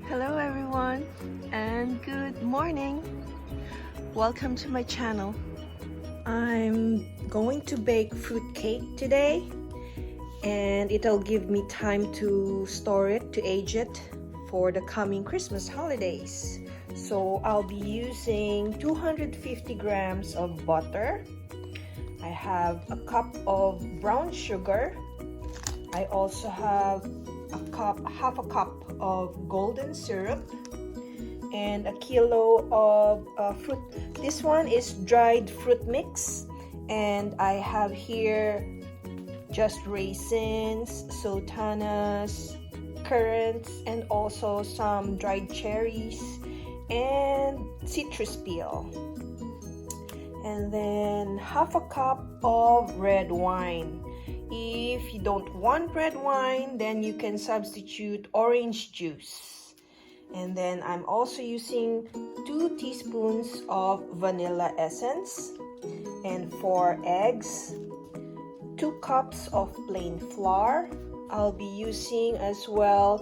Hello everyone and good morning. Welcome to my channel. I'm going to bake fruit cake today and it'll give me time to store it, to age it for the coming Christmas holidays. So I'll be using 250 grams of butter. I have a cup of brown sugar. I also have half a cup of golden syrup and a kilo of fruit. This one is dried fruit mix, and I have here just raisins, sultanas, currants, and also some dried cherries and citrus peel. And then half a cup of red wine. If you don't want red wine, then you can substitute orange juice. And then I'm also using 2 teaspoons of vanilla essence and 4 eggs, 2 cups of plain flour. I'll be using as well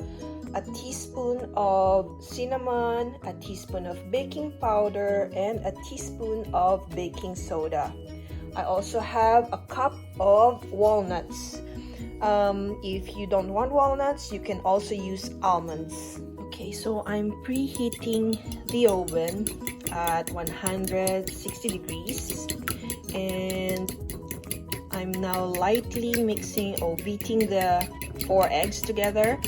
a teaspoon of cinnamon, a teaspoon of baking powder, and a teaspoon of baking soda. I also have a cup of walnuts. If you don't want walnuts, you can also use almonds. Okay, so I'm preheating the oven at 160 degrees and I'm now lightly mixing or beating the 4 eggs together,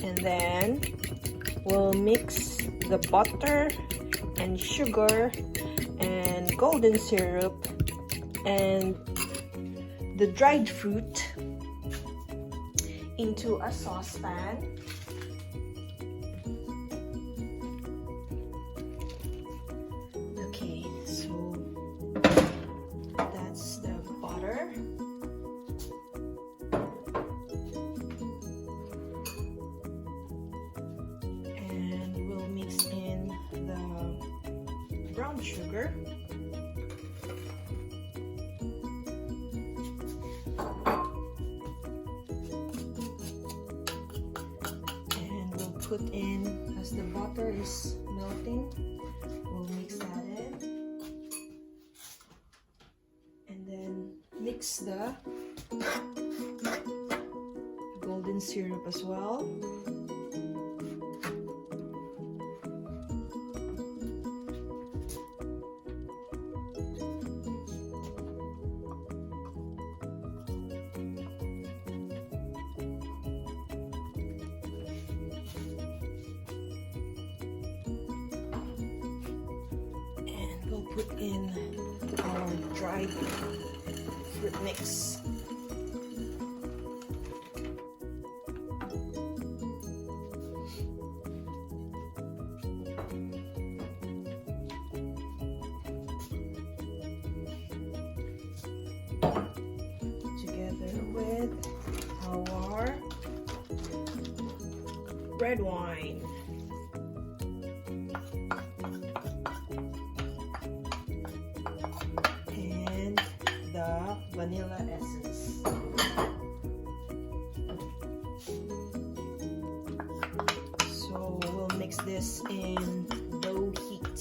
and then we'll mix the butter and sugar and golden syrup and the dried fruit into a saucepan. Okay, so that's the butter. And we'll mix in the brown sugar. Put in, as the butter is melting, we'll mix that in and then mix the golden syrup as well. We'll put in our dried fruit mix. Together with our red wine. Vanilla essence. So we'll mix this in low heat.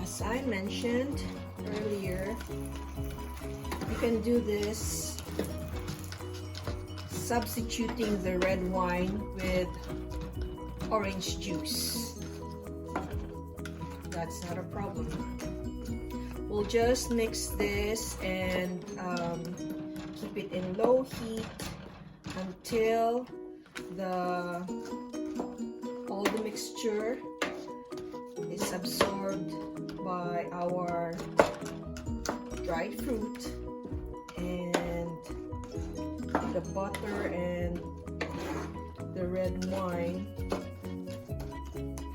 As I mentioned earlier, you can do this substituting the red wine with orange juice. That's not a problem. We'll just mix this and keep it in low heat until all the mixture is absorbed by our dried fruit and the butter and the red wine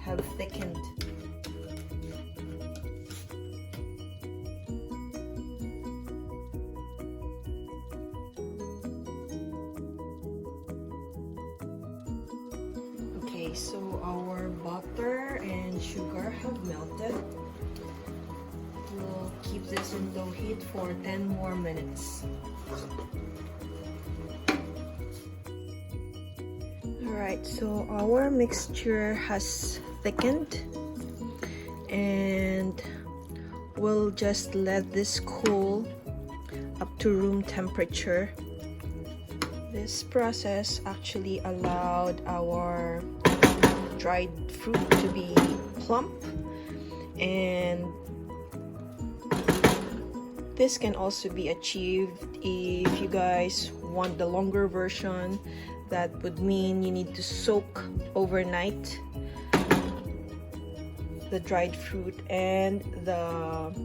have thickened. Okay, so our butter and sugar have melted. We'll keep this in low heat for 10 more minutes. Alright, so our mixture has thickened, and we'll just let this cool up to room temperature. This process actually allowed our dried fruit to be plump, and this can also be achieved if you guys want the longer version. That would mean you need to soak overnight the dried fruit and the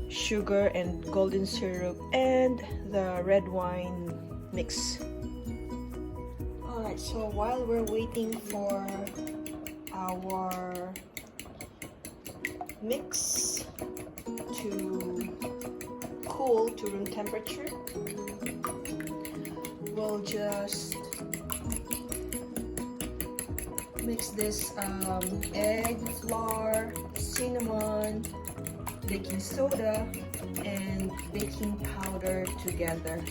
sugar and golden syrup and the red wine mix. Alright, so while we're waiting for our mix to cool to room temperature, we'll just mix this egg, flour, cinnamon, baking soda, and baking powder together.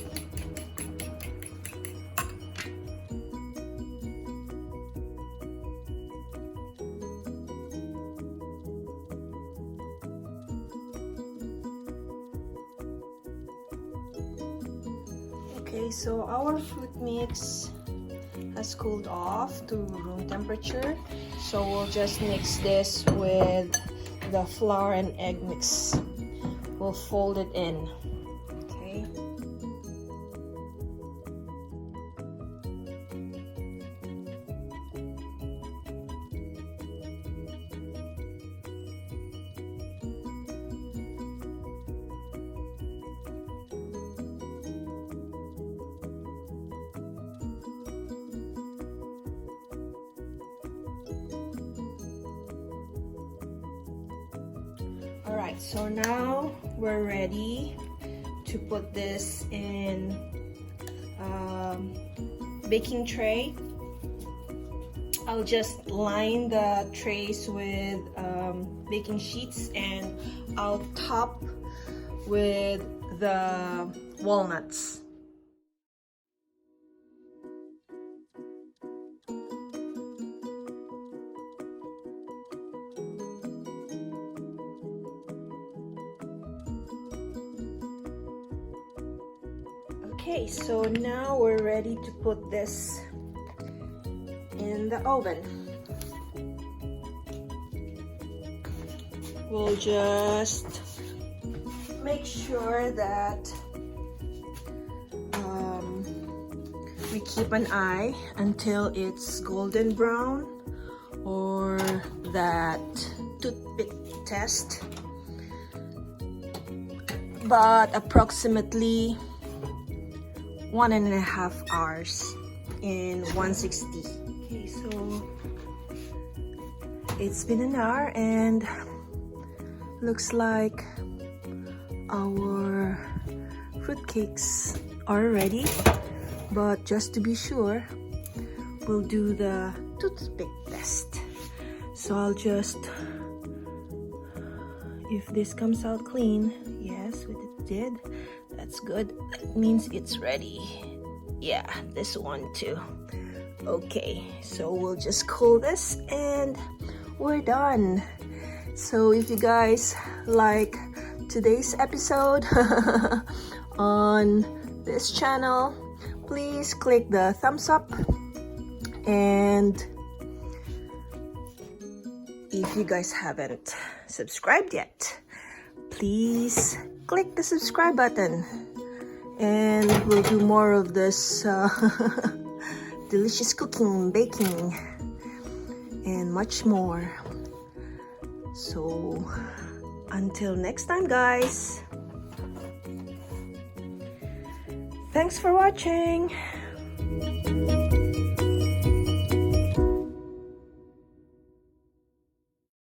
Okay, so our fruit mix has cooled off to room temperature, so we'll just mix this with the flour and egg mix. We'll fold it in. Okay. Alright, so now we're ready to put this in baking tray. I'll just line the trays with baking sheets, and I'll top with the walnuts. Okay, so now we're ready to put this in the oven. We'll just make sure that we keep an eye until it's golden brown, or that toothpick test, but approximately 1.5 hours in 160. Okay, so it's been an hour and looks like our fruitcakes are ready, but just to be sure, we'll do the toothpick test. So I'll just, if this comes out clean, yes, it did. That's good. That means it's ready. Yeah, this one too. Okay, so we'll just cool this and we're done. So if you guys like today's episode on this channel, please click the thumbs up, and if you guys haven't subscribed yet, please click the subscribe button, and we'll do more of this delicious cooking, baking, and much more. So until next time, guys, thanks for watching.